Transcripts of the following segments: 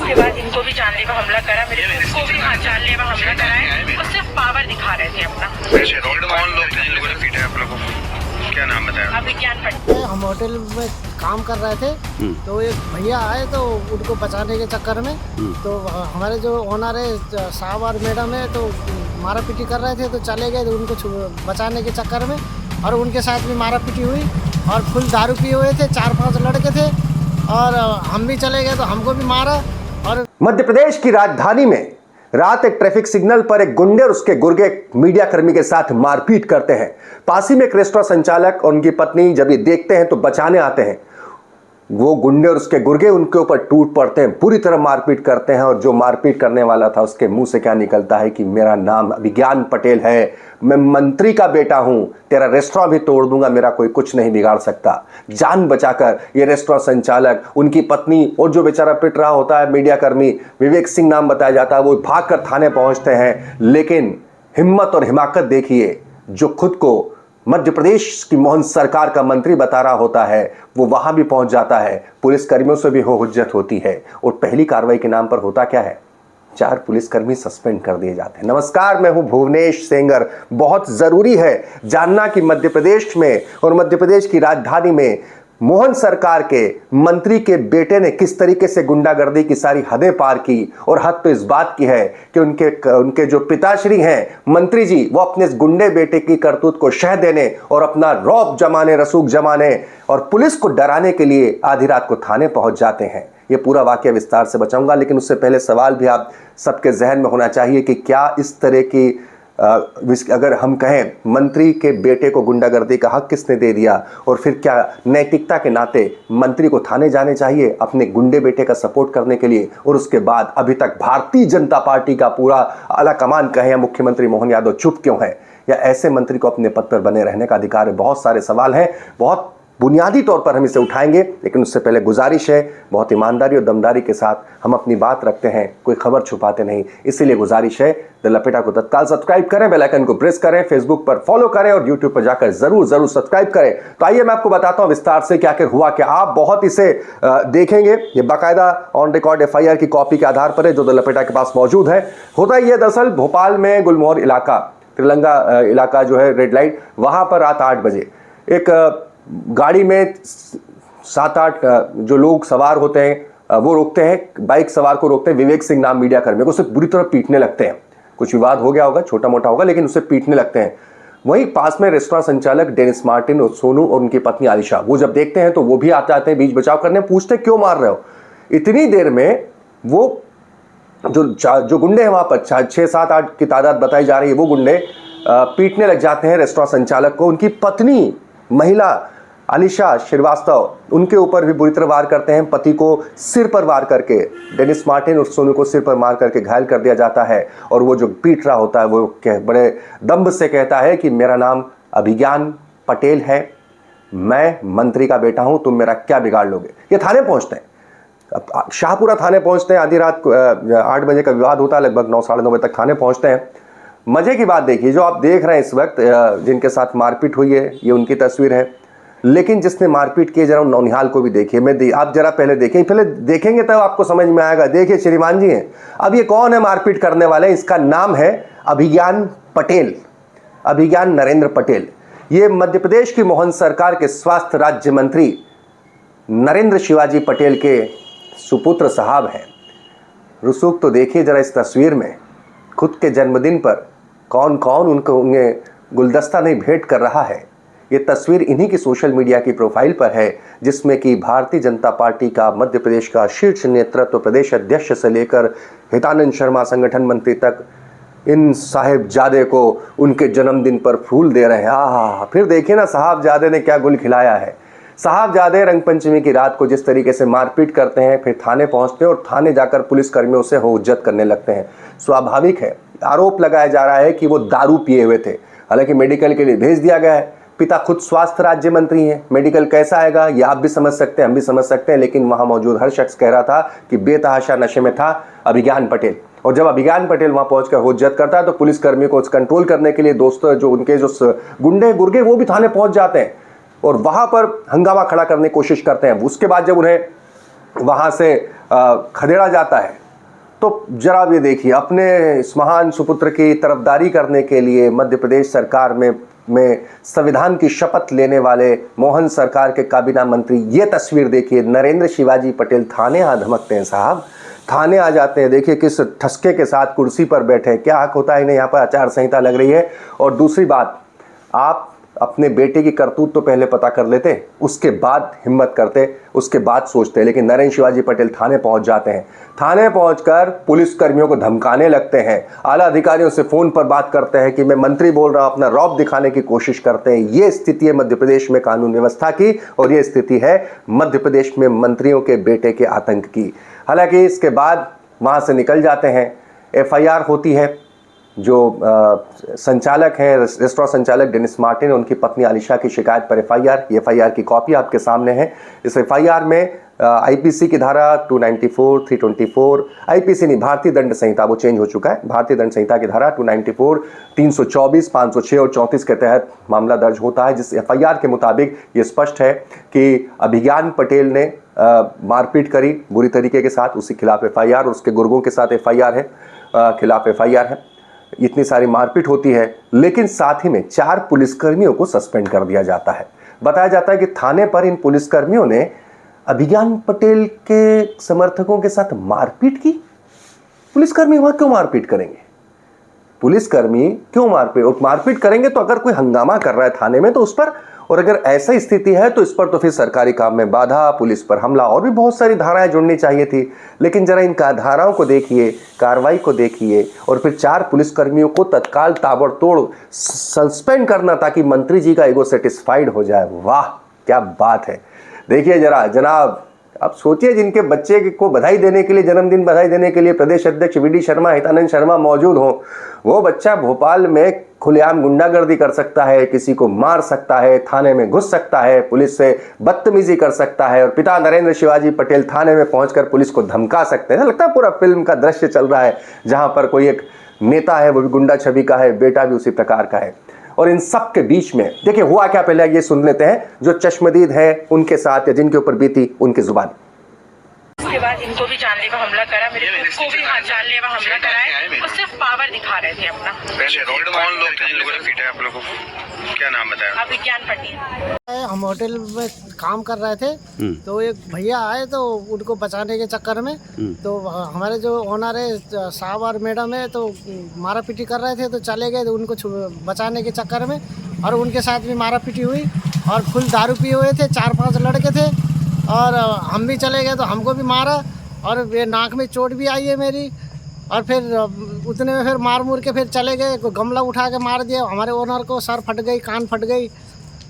उसके बाद इनको भी जानलेवा हमला करा, मेरे खुद को भी जानलेवा हमला करा है, और सिर्फ पावर दिखा रहे थे अपना। कौन लोग थे जिन लोगों ने पीटा है आप लोगों को? क्या नाम बताया? अभिज्ञान पटेल। हम होटल में काम कर रहे थे तो एक भैया आए तो उनको बचाने के चक्कर में तो हमारे जो ओनर है साहब और मैडम है तो मारा पीटी कर रहे थे तो चले गए तो उनको बचाने के चक्कर में, और उनके साथ भी मारा पीटी हुई और फुल दारू पिए हुए थे, 4-5 लड़के थे और हम भी चले गए तो हमको भी मारा। और मध्य प्रदेश की राजधानी में रात एक ट्रैफिक सिग्नल पर एक गुंडे और उसके गुर्गे मीडिया कर्मी के साथ मारपीट करते हैं। पास ही में एक रेस्टोरेंट संचालक और उनकी पत्नी जब ये देखते हैं तो बचाने आते हैं। वो गुंडे और उसके गुर्गे उनके ऊपर टूट पड़ते हैं, पूरी तरह मारपीट करते हैं, और जो मारपीट करने वाला था उसके मुंह से क्या निकलता है कि मेरा नाम अभिज्ञान पटेल है, मैं मंत्री का बेटा हूं, तेरा रेस्टोरेंट भी तोड़ दूंगा, मेरा कोई कुछ नहीं बिगाड़ सकता। जान बचाकर ये रेस्टोरेंट संचालक, उनकी पत्नी और जो बेचारा पिट रहा होता है मीडिया कर्मी, विवेक सिंह नाम बताया जाता है, वो भागकर थाने पहुंचते हैं। लेकिन हिम्मत और हिमाकत देखिए, जो खुद को मध्य प्रदेश की मोहन सरकार का मंत्री बता रहा होता है वो वहां भी पहुंच जाता है। पुलिस कर्मियों से भी हो हुज्जत होती है, और पहली कार्रवाई के नाम पर होता क्या है, 4 पुलिसकर्मी सस्पेंड कर दिए जाते हैं। नमस्कार, मैं हूं भुवनेश सेंगर। बहुत जरूरी है जानना कि मध्य प्रदेश में और मध्य प्रदेश की राजधानी में मोहन सरकार के मंत्री के बेटे ने किस तरीके से गुंडागर्दी की सारी हदें पार की, और हद तो इस बात की है कि उनके जो पिताश्री हैं मंत्री जी, वो अपने इस गुंडे बेटे की करतूत को शह देने और अपना रौब जमाने, रसूख जमाने और पुलिस को डराने के लिए आधी रात को थाने पहुंच जाते हैं। ये पूरा वाकया विस्तार से बताऊंगा, लेकिन उससे पहले सवाल भी आप सबके जहन में होना चाहिए कि क्या इस तरह की अगर हम कहें मंत्री के बेटे को गुंडागर्दी का हक किसने दे दिया, और फिर क्या नैतिकता के नाते मंत्री को थाने जाने चाहिए अपने गुंडे बेटे का सपोर्ट करने के लिए? और उसके बाद अभी तक भारतीय जनता पार्टी का पूरा आला कमान कहे या मुख्यमंत्री मोहन यादव चुप क्यों है, या ऐसे मंत्री को अपने पद पर बने रहने का अधिकार है? बहुत सारे सवाल हैं, बहुत बुनियादी तौर पर हम इसे उठाएंगे, लेकिन उससे पहले गुजारिश है, बहुत ईमानदारी और दमदारी के साथ हम अपनी बात रखते हैं, कोई खबर छुपाते नहीं। इसीलिए गुजारिश है, द लपेटा को तत्काल सब्सक्राइब करें, बेल आइकन को प्रेस करें, फेसबुक पर फॉलो करें और यूट्यूब पर जाकर जरूर सब्सक्राइब करें। तो आइए मैं आपको बताता हूं विस्तार से क्या क्या हुआ। क्या आप बहुत इसे देखेंगे, ये बाकायदा ऑन रिकॉर्ड FIR की कॉपी के आधार पर है जो द लपेटा के पास मौजूद है। होता यह दरअसल भोपाल में गुलमोहर इलाका, त्रिलंगा इलाका जो है, रेड लाइट, वहां पर रात 8 बजे एक गाड़ी में 7-8 जो लोग सवार होते हैं वो रोकते हैं, बाइक सवार को रोकते हैं। विवेक सिंह नाम मीडिया कर्मी को उसे बुरी तरह पीटने लगते हैं। कुछ विवाद हो गया होगा, छोटा मोटा होगा, लेकिन उसे पीटने लगते हैं। वहीं पास में रेस्टोरेंट संचालक डेनिस मार्टिन और सोनू और उनकी पत्नी आलिशा, वो जब देखते हैं तो वो भी आते हैं बीच बचाव करने, पूछते क्यों मार रहे हो। इतनी देर में वो जो गुंडे हैं वहां पर 6-7-8 की तादाद बताई जा रही है, वो गुंडे पीटने लग जाते हैं रेस्टोरेंट संचालक को। उनकी पत्नी महिला अलिशा श्रीवास्तव, उनके ऊपर भी बुरी तरह वार करते हैं। पति को सिर पर वार करके, डेनिस मार्टिन और सोनू को सिर पर मार करके घायल कर दिया जाता है। और वो जो पीट रहा होता है वो बड़े दम्भ से कहता है कि मेरा नाम अभिज्ञान पटेल है, मैं मंत्री का बेटा हूं, तुम मेरा क्या बिगाड़ लोगे। ये थाने पहुंचते हैं, शाहपुरा थाने पहुंचते हैं। आधी रात 8 बजे का विवाद होता है, लगभग 9-9:30 बजे तक थाने पहुंचते हैं। मजे की बात देखिए, जो आप देख रहे हैं इस वक्त जिनके साथ मारपीट हुई है, ये उनकी तस्वीर है। लेकिन जिसने मारपीट की, जरा नौनिहाल को भी देखिए। आप जरा पहले देखेंगे तब आपको समझ में आएगा। देखिए श्रीमान जी हैं। अब ये कौन है मारपीट करने वाले? इसका नाम है अभिज्ञान पटेल, अभिज्ञान नरेंद्र पटेल। ये मध्य प्रदेश की मोहन सरकार के स्वास्थ्य राज्य मंत्री नरेंद्र शिवाजी पटेल के सुपुत्र साहब हैं। रसूख तो देखिए जरा इस तस्वीर में। खुद के जन्मदिन पर कौन उन्हें गुलदस्ता नहीं भेंट कर रहा है। ये तस्वीर इन्हीं की सोशल मीडिया की प्रोफाइल पर है, जिसमें कि भारतीय जनता पार्टी का मध्य प्रदेश का शीर्ष नेतृत्व, प्रदेश अध्यक्ष से लेकर हितानंद शर्मा संगठन मंत्री तक, इन साहिबजादे को उनके जन्मदिन पर फूल दे रहे हैं। फिर देखिए ना साहबजादे ने क्या गुल खिलाया है। साहबजादे रंगपंचमी की रात को जिस तरीके से मारपीट करते हैं, फिर थाने पहुंचते हैं और थाने जाकर पुलिस कर्मियों से हो इज्जत करने लगते हैं। स्वाभाविक है, आरोप लगाया जा रहा है कि वो दारू पिए हुए थे। हालांकि मेडिकल के लिए भेज दिया गया है। पिता खुद स्वास्थ्य राज्य मंत्री हैं, मेडिकल कैसा आएगा ये आप भी समझ सकते हैं, हम भी समझ सकते हैं। लेकिन वहां मौजूद हर शख्स कह रहा था कि बेतहाशा नशे में था अभिज्ञान पटेल। और जब अभिज्ञान पटेल वहां पहुंचकर हुज्जत करता है तो पुलिस कर्मी को कंट्रोल करने के लिए दोस्तों जो उनके जो गुंडे गुर्गे वो भी थाने पहुंच जाते हैं और वहां पर हंगामा खड़ा करने की कोशिश करते हैं। उसके बाद जब उन्हें वहां से खदेड़ा जाता है। तो जरा ये देखिए, अपने इस महान सुपुत्र की तरफदारी करने के लिए मध्य प्रदेश सरकार में संविधान की शपथ लेने वाले मोहन सरकार के काबीना मंत्री, ये तस्वीर देखिए, नरेंद्र शिवाजी पटेल थाने आ धमकते हैं साहब, थाने आ जाते हैं। देखिए किस ठसके के साथ कुर्सी पर बैठे हैं, क्या हक होता है इन्हें, यहाँ पर आचार संहिता लग रही है। और दूसरी बात, आप अपने बेटे की करतूत तो पहले पता कर लेते, उसके बाद हिम्मत करते, उसके बाद सोचते, लेकिन नरेंद्र शिवाजी पटेल थाने पहुंच जाते हैं। थाने पहुंचकर पुलिस कर्मियों को धमकाने लगते हैं, आला अधिकारियों से फोन पर बात करते हैं कि मैं मंत्री बोल रहा हूं, अपना रौब दिखाने की कोशिश करते हैं। ये स्थिति है मध्य प्रदेश में कानून व्यवस्था की, और ये स्थिति है मध्य प्रदेश में मंत्रियों के बेटे के आतंक की। हालांकि इसके बाद वहां से निकल जाते हैं, FIR होती है। जो संचालक हैं, रेस्टोरेंट संचालक डेनिस मार्टिन, उनकी पत्नी आलिशा की शिकायत पर FIR की कॉपी आपके सामने है। इस FIR में IPC की धारा 294, 324, IPC नहीं, भारतीय दंड संहिता, वो चेंज हो चुका है, भारतीय दंड संहिता की धारा 294, 324, 506 और 34 के तहत मामला दर्ज होता है। जिस FIR के मुताबिक ये स्पष्ट है कि अभिज्ञान पटेल ने मारपीट करी बुरी तरीके के साथ, उसके खिलाफ FIR, और उसके गुर्गों के साथ FIR है, खिलाफ FIR है। इतनी सारी मारपीट होती है, लेकिन साथ ही में 4 पुलिसकर्मियों को सस्पेंड कर दिया जाता है। बताया जाता है कि थाने पर इन पुलिसकर्मियों ने अभिज्ञान पटेल के समर्थकों के साथ मारपीट की। पुलिसकर्मी वहां क्यों मारपीट करेंगे? पुलिसकर्मी क्यों मारपीट करेंगे? तो अगर कोई हंगामा कर रहा है थाने में तो उस पर, और अगर ऐसा स्थिति है तो इस पर तो फिर सरकारी काम में बाधा, पुलिस पर हमला, और भी बहुत सारी धाराएं जुड़नी चाहिए थी। लेकिन जरा इन धाराओं को देखिए, कार्रवाई को देखिए, और फिर 4 पुलिसकर्मियों को तत्काल ताबड़तोड़ सस्पेंड करना ताकि मंत्री जी का ईगो सेटिस्फाइड हो जाए। वाह क्या बात है। देखिए जरा जनाब, अब सोचिए, जिनके बच्चे को बधाई देने के लिए, जन्मदिन बधाई देने के लिए प्रदेश अध्यक्ष VD शर्मा, हितानंद शर्मा मौजूद हो, वो बच्चा भोपाल में खुलेआम गुंडागर्दी कर सकता है, किसी को मार सकता है, थाने में घुस सकता है, पुलिस से बदतमीजी कर सकता है, और पिता नरेंद्र शिवाजी पटेल थाने में पहुंचकर पुलिस को धमका सकते हैं। लगता है पूरा फिल्म का दृश्य चल रहा है, जहां पर कोई एक नेता है, वो भी गुंडा छवि का है, बेटा भी उसी प्रकार का है। और इन सब के बीच में देखिए हुआ क्या, पहले ये सुन लेते हैं जो चश्मदीद है उनके साथ, या जिनके ऊपर बीती उनकी जुबान। उसके बाद इनको भी जानलेवा हमला करा, मेरे खुद को भी जानलेवा हमला करा है, और सिर्फ पावर दिखा रहे थे अपना। पहले रोड कौन लोग थे जिन लोगों ने पीटा है आप लोगों को, क्या नाम बताया? अभिज्ञान पटेल। हम होटल में काम कर रहे थे, तो एक भैया आए, तो उनको बचाने के चक्कर में तो हमारे जो ओनर है साहब और मैडम है, तो मारा पीटी कर रहे थे, तो चले गए, तो उनको बचाने के चक्कर में, और उनके साथ भी मारा पीटी हुई, और फुल दारू पिए हुए थे, 4-5 लड़के थे, और हम भी चले गए, तो हमको भी मारा, और ये नाक में चोट भी आई है मेरी। और फिर उतने में फिर मार मुर के फिर चले गए, गमला उठा के मार दिया हमारे ओनर को, सर फट गई, कान फट गई,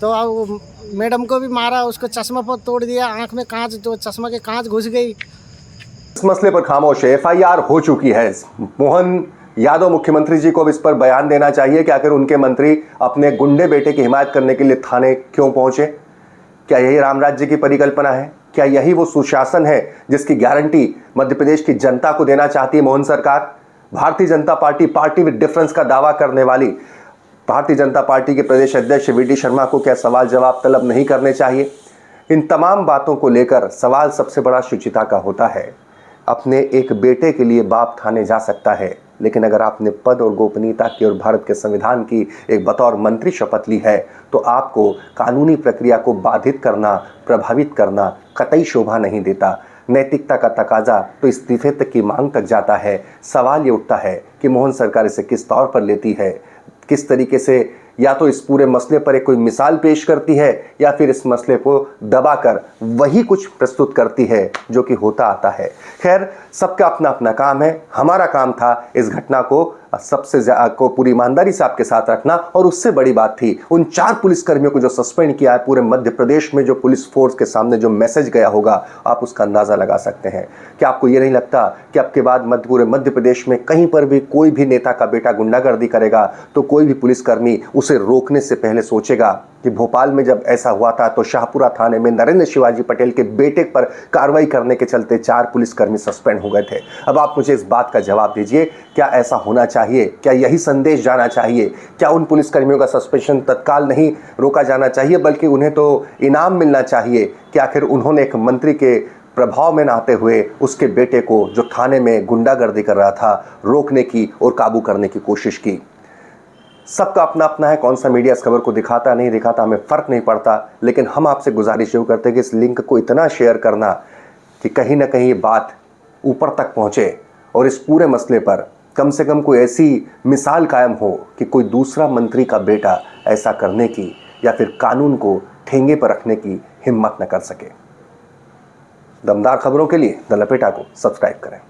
तो मैडम को भी मारा, उसको चश्मा पर तोड़ दिया, आंख में कांच, जो चश्मा के कांच घुस गई। इस मसले पर खामोश है, FIR हो चुकी है। मोहन यादव मुख्यमंत्री जी को अब इस पर बयान देना चाहिए कि आखिर उनके मंत्री अपने गुंडे बेटे की हिमायत करने के लिए थाने क्यों पहुंचे। क्या यही राम राज्य की परिकल्पना है? क्या यही वो सुशासन है जिसकी गारंटी मध्य प्रदेश की जनता को देना चाहती है मोहन सरकार? Bharatiya Janata party with difference का दावा करने वाली भारतीय जनता पार्टी के प्रदेश अध्यक्ष VD शर्मा को क्या सवाल जवाब तलब नहीं करने चाहिए? इन तमाम बातों को लेकर सवाल सबसे बड़ा शुचिता का होता है। अपने एक बेटे के लिए बाप थाने जा सकता है, लेकिन अगर आपने पद और गोपनीयता की और भारत के संविधान की एक बतौर मंत्री शपथ ली है, तो आपको कानूनी प्रक्रिया को बाधित करना, प्रभावित करना कतई शोभा नहीं देता। नैतिकता का तकाजा तो इस्तीफे तक की मांग तक जाता है। सवाल ये उठता है कि मोहन सरकार इसे किस तौर पर लेती है, किस तरीके से या तो इस पूरे मसले पर एक कोई मिसाल पेश करती है, या फिर इस मसले को दबाकर वही कुछ प्रस्तुत करती है जो कि होता आता है। खैर, सबका अपना अपना काम है। हमारा काम था इस घटना को सबसे को पूरी ईमानदारी से आपके साथ रखना, और उससे बड़ी बात थी उन 4 पुलिसकर्मियों को जो सस्पेंड किया है। पूरे मध्य प्रदेश में जो पुलिस फोर्स के सामने जो मैसेज गया होगा, आप उसका अंदाजा लगा सकते हैं। क्या आपको ये नहीं लगता कि अब के बाद पूरे मध्य प्रदेश में कहीं पर भी कोई भी नेता का बेटा गुंडागर्दी करेगा तो कोई भी पुलिसकर्मी उसे रोकने से पहले सोचेगा कि भोपाल में जब ऐसा हुआ था तो शाहपुरा थाने में नरेंद्र शिवाजी पटेल के बेटे पर कार्रवाई करने के चलते 4 पुलिसकर्मी सस्पेंड हो गए थे। अब आप मुझे इस बात का जवाब दीजिए, क्या ऐसा होना चाहिए? क्या यही संदेश जाना चाहिए? क्या उन पुलिसकर्मियों का सस्पेंशन तत्काल नहीं रोका जाना चाहिए, बल्कि उन्हें तो इनाम मिलना चाहिए कि आखिर उन्होंने एक मंत्री के प्रभाव में न आते हुए उसके बेटे को, जो थाने में गुंडागर्दी कर रहा था, रोकने की और काबू करने की कोशिश की। सबका अपना अपना है, कौन सा मीडिया इस खबर को दिखाता नहीं दिखाता हमें फ़र्क नहीं पड़ता, लेकिन हम आपसे गुजारिश ज़रूर करते हैं कि इस लिंक को इतना शेयर करना कि कहीं ना कहीं ये बात ऊपर तक पहुँचे और इस पूरे मसले पर कम से कम कोई ऐसी मिसाल कायम हो कि कोई दूसरा मंत्री का बेटा ऐसा करने की या फिर कानून को ठेंगे पर रखने की हिम्मत न कर सके। दमदार खबरों के लिए द लपेटा को सब्सक्राइब करें।